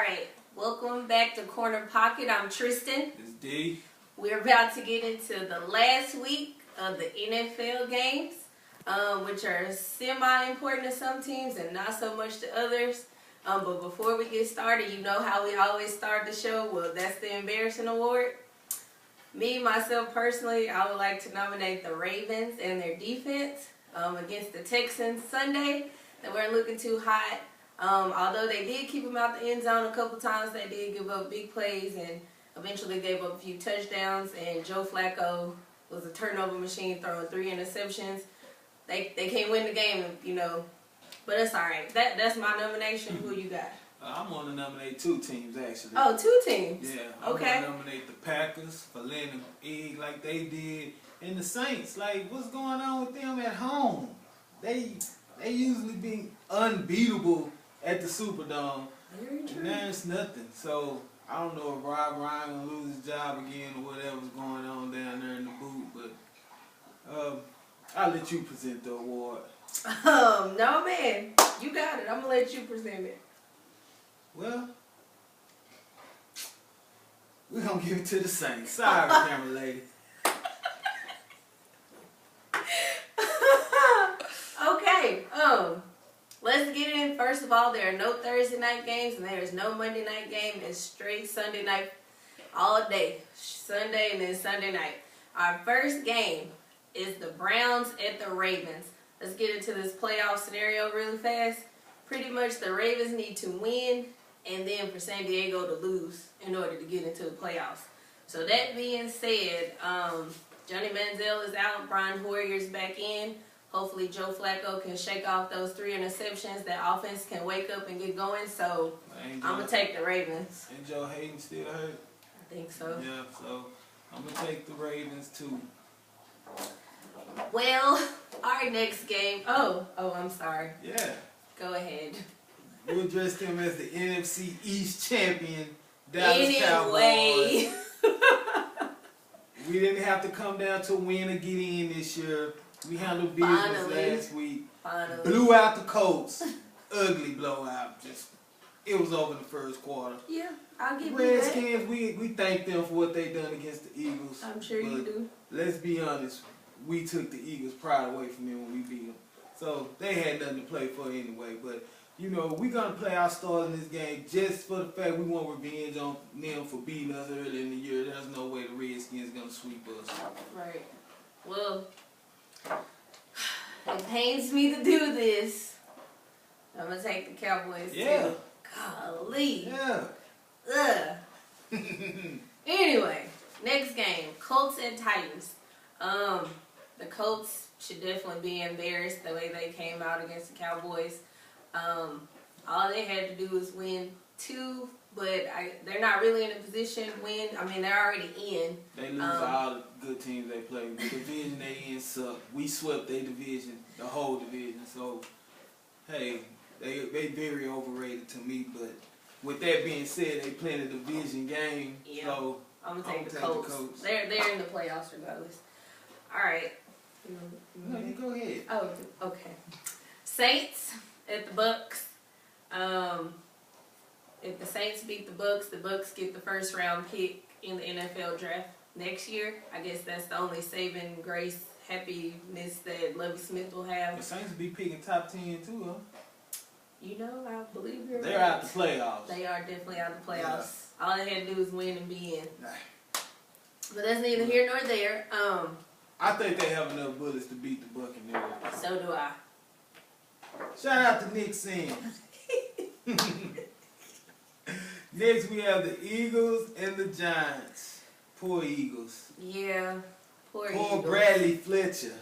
right, welcome back to Corner Pocket. I'm Tristan. It's D. We're about to get into the last week of the NFL games, which are semi-important to some teams and not so much to others. But before we get started, you know how we always start the show? Well, that's the Embarrassing Award. Me, myself personally, I would like to nominate the Ravens and their defense against the Texans Sunday. They weren't looking too hot. Although they did keep them out the end zone a couple times, they did give up big plays and eventually gave up a few touchdowns. And Joe Flacco was a turnover machine, throwing 3 interceptions. They can't win the game, you know, but it's all right. That's my nomination. Who you got? I'm going to nominate 2 teams, actually. Oh, 2 teams? Yeah. I'm going to nominate the Packers for laying an egg like they did. And the Saints, like, what's going on with them at home? They usually be unbeatable at the Superdome. And now it's nothing. So, I don't know if Rob Ryan going to lose his job again or whatever's going on down there in the booth. But I'll let you present the award. No, man. You got it. I'm going to let you present it. Well, we're going to give it to the Saints. Sorry, camera lady. Okay, let's get in. First of all, there are no Thursday night games and there is no Monday night game. It's straight Sunday night all day. Sunday and then Sunday night. Our first game is the Browns at the Ravens. Let's get into this playoff scenario really fast. Pretty much the Ravens need to win and then for San Diego to lose in order to get into the playoffs. So that being said, Johnny Manziel is out. Brian Hoyer's back in. Hopefully Joe Flacco can shake off those 3 interceptions. That offense can wake up and get going. So I'm going to take the Ravens. And Joe Hayden still hurt? I think so. Yeah, so I'm going to take the Ravens too. Well, our next game. Oh, I'm sorry. Yeah. Go ahead. We'll address them as the NFC East champion, Dallas Cowboys. We didn't have to come down to win or get in this year. We handled business last week. Finally. Blew out the Colts. Ugly blowout. It was over in the first quarter. Yeah, I'll give you that. Redskins, we thank them for what they done against the Eagles. I'm sure you do. Let's be honest. We took the Eagles' pride away from them when we beat them. So they had nothing to play for anyway. But, you know, we're going to play our stars in this game just for the fact we want revenge on them for beating us early in the year. There's no way the Redskins going to sweep us. Right. Well, it pains me to do this. I'm going to take the Cowboys too. Golly. Yeah. Ugh. Anyway, next game, Colts and Titans. The Colts should definitely be embarrassed the way they came out against the Cowboys. All they had to do was win 2, but they're not really in a position to win. I mean, they're already in. They lose all the good teams they play. The division they in suck. We swept their division, the whole division. So, hey, they very overrated to me. But with that being said, they playing a division game. Yeah. So I'm going to take the Colts. They're in the playoffs regardless. All right. No, you go ahead. Oh, okay. Saints at the Bucks. If the Saints beat the Bucks get the first round pick in the NFL draft next year. I guess that's the only saving grace, happiness that Lovie Smith will have. The Saints be picking top 10 too, huh? You know, I believe you're They're out the playoffs. They are definitely out the playoffs. Yeah. All they had to do was win and be in. Nah. But that's neither here nor there. I think they have enough bullets to beat the Buccaneers. So do I. Shout out to Nick Sims. Next we have the Eagles and the Giants. Poor Eagles. Yeah, poor Poor Eagles. Bradley Fletcher.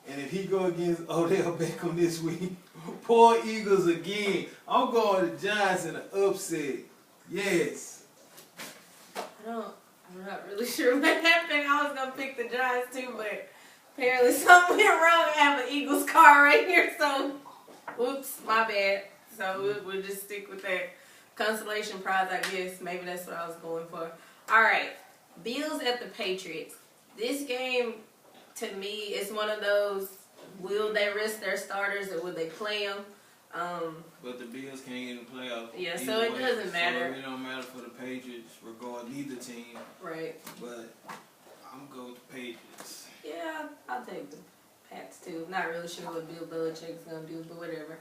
And if he go against Odell Beckham this week, poor Eagles again. I'm going to Giants in an upset. Yes. I'm not really sure what happened. I was going to pick the Giants too, but apparently something went wrong. I have an Eagles card right here, so oops, my bad. So we'll just stick with that consolation prize, I guess. Maybe that's what I was going for. All right, Bills at the Patriots. This game, to me, is one of those, will they risk their starters or will they play them? But the Bills can't get in the playoffs. Yeah, so it doesn't matter. So it don't matter for the Patriots, regard neither team. Right. But I'm going with the Patriots. Yeah, I'll take the Pats too. Not really sure what Bill Belichick's gonna do, but whatever.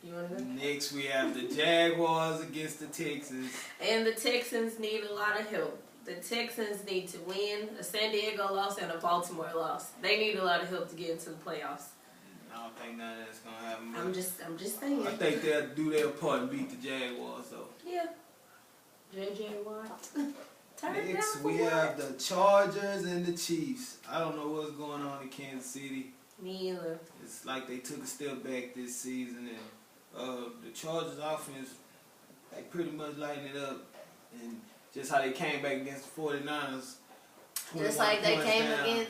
You wanna go? Next we have the Jaguars against the Texans. And the Texans need a lot of help. The Texans need to win a San Diego loss and a Baltimore loss. They need a lot of help to get into the playoffs. I don't think none of that's gonna happen. I'm just saying. I think they'll do their part and beat the Jaguars though. Yeah. JJ Watt. Next we have the Chargers and the Chiefs. I don't know what's going on in Kansas City. Me either. It's like they took a step back this season, and the Chargers offense, they pretty much lighten it up, and just how they came back against the 49ers. Just like they came down.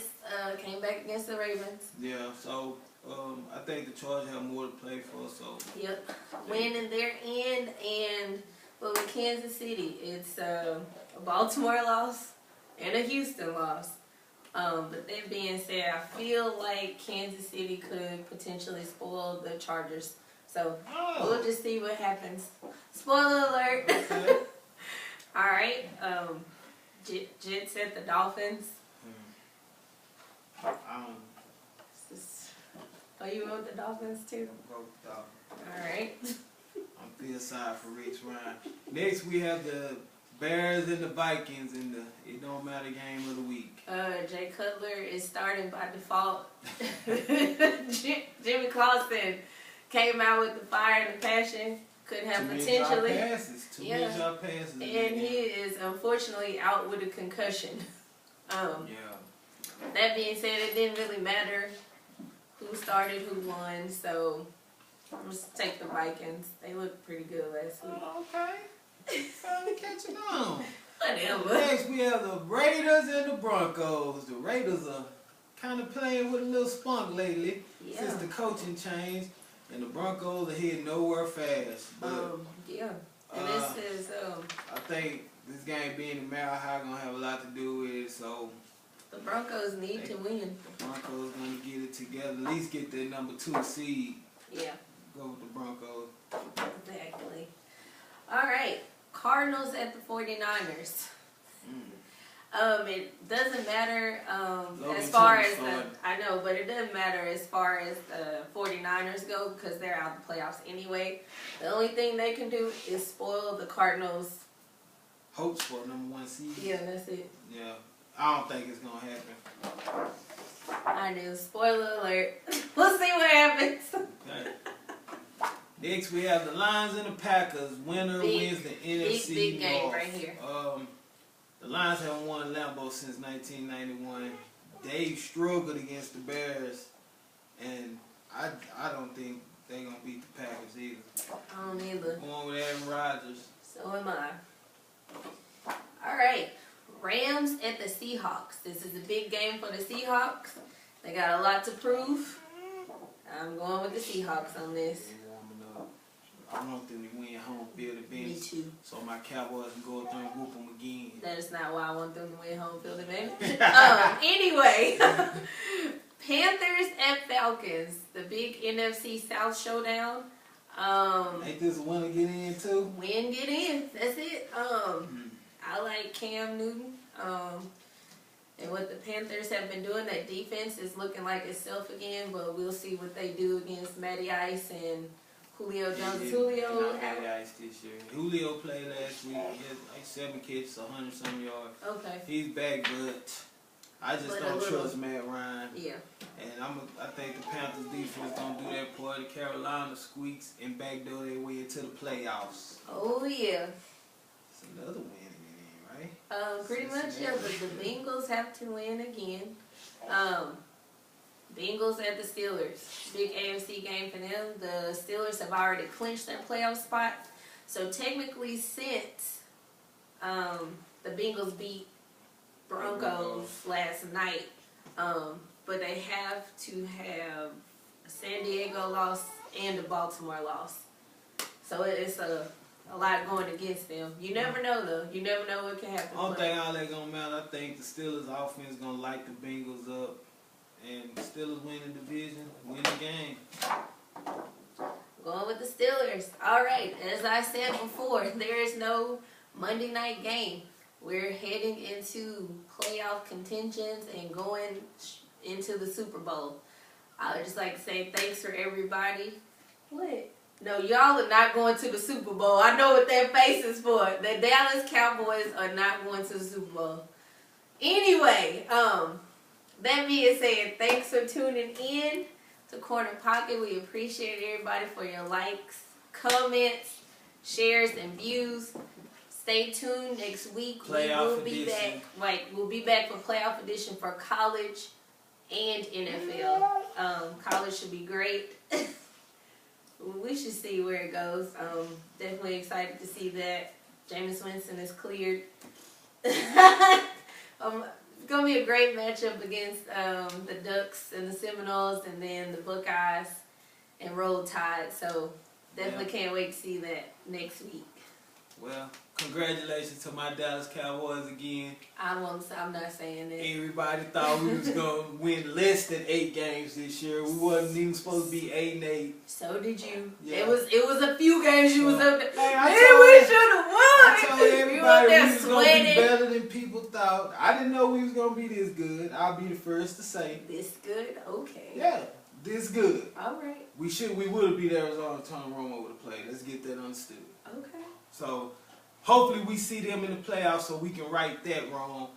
came back against the Ravens. Yeah, so I think the Chargers have more to play for. So yep, winning their end, and but with Kansas City, it's a Baltimore loss and a Houston loss. But that being said, I feel like Kansas City could potentially spoil the Chargers. So we'll just see what happens. Spoiler alert. okay. All right. Jets at the Dolphins. Oh, you went with the Dolphins too? All right. I'm feel sorry for Rich Ryan. Next we have the Bears and the Vikings in the it don't matter game of the week. Jay Cutler is starting by default. Jimmy Clausen came out with the fire and the passion. Could have potentially. Too many passes. And he is unfortunately out with a concussion. That being said, it didn't really matter who started, who won. So I'm just take the Vikings. They looked pretty good last week. Okay. Finally catching on. Whatever. Next we have the Raiders and the Broncos. The Raiders are kind of playing with a little spunk lately since the coaching changed, and the Broncos are heading nowhere fast. But and this is I think this game being in Mile High gonna have a lot to do with it. So the Broncos need to win. The Broncos gonna get it together, at least get the number 2 seed. Yeah. Go with the Broncos. Exactly. All right. Cardinals at the 49ers. It doesn't matter as far as I know, but it doesn't matter as far as the 49ers go because they're out of the playoffs anyway. The only thing they can do is spoil the Cardinals' hopes for number 1 seed. Yeah, that's it. Yeah, I don't think it's gonna happen. I knew. Spoiler alert. We'll see what happens. Okay. Next, we have the Lions and the Packers. Winner wins the NFC big game North. right here. The Lions haven't won Lambeau since 1991. They struggled against the Bears, and I don't think they're going to beat the Packers either. I don't either. Going with Aaron Rodgers. So am I. All right. Rams at the Seahawks. This is a big game for the Seahawks. They got a lot to prove. I'm going with the Seahawks on this. I want them to win home field advantage. Me too. So my Cowboys can go up there and whoop them again. That is not why I want them to win home field advantage. Anyway, Panthers at Falcons, the big NFC South showdown. Ain't this a winner get in too? Win, get in. That's it. I like Cam Newton. And what the Panthers have been doing, that defense is looking like itself again, but we'll see what they do against Matty Ice and Julio Jones. Julio not Matty Ice this year. Julio played last week. He had like 7 catches, 100-some yards. Okay. He's back, but I just don't trust Matt Ryan. Yeah. And I think the Panthers defense gonna do that part. The Carolina squeaks and backdoor their way into the playoffs. Oh yeah. It's another win again, right? Pretty much, yeah. But the Bengals have to win again. Bengals at the Steelers. Big AFC game for them. The Steelers have already clinched their playoff spot. So technically, since the Bengals beat Broncos last night, but they have to have a San Diego loss and a Baltimore loss. So it's a lot going against them. You never know, though. You never know what can happen. I don't think all that gonna matter. I think the Steelers' offense gonna light the Bengals up, and the Steelers win the division, win the game. Going with the Steelers. All right. As I said before, there is no Monday night game. We're heading into playoff contentions and going into the Super Bowl. I would just like to say thanks for everybody. What? No, y'all are not going to the Super Bowl. I know what that face is for. The Dallas Cowboys are not going to the Super Bowl. Anyway, that being said, thanks for tuning in to Corner Pocket. We appreciate everybody for your likes, comments, shares, and views. Stay tuned next week. Playoff we will be edition. back. Right, we'll be back for playoff edition for college and NFL. College should be great. We should see where it goes. Definitely excited to see that. Jameis Winston is cleared. It's going to be a great matchup against the Ducks and the Seminoles and then the Buckeyes and Roll Tide. So definitely can't wait to see that next week. Well, congratulations to my Dallas Cowboys again. I'm not saying that. Everybody thought we was going to win less than 8 games this year. We wasn't even supposed to be 8-8. So did you. Yeah. It was a few games you was up there. Hey, We should have won. I told everybody we was going to be sweating. better than people thought. I didn't know we was going to be this good. I'll be the first to say. This good? Okay. Yeah, this good. All right. We would have beat Arizona if Tony Romo would have played. Let's get that understood. Okay. So, hopefully we see them in the playoffs so we can right that wrong.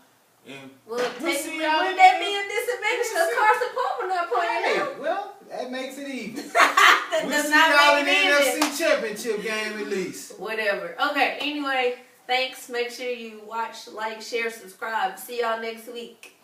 And Well, we'll technically, see y'all wouldn't that again. be a disadvantage because Carson Palmer not playing Hey, now? well, that makes it even. That We'll does see not y'all in make the it even. NFC Championship game at least. Whatever. Okay, anyway, thanks. Make sure you watch, like, share, subscribe. See y'all next week.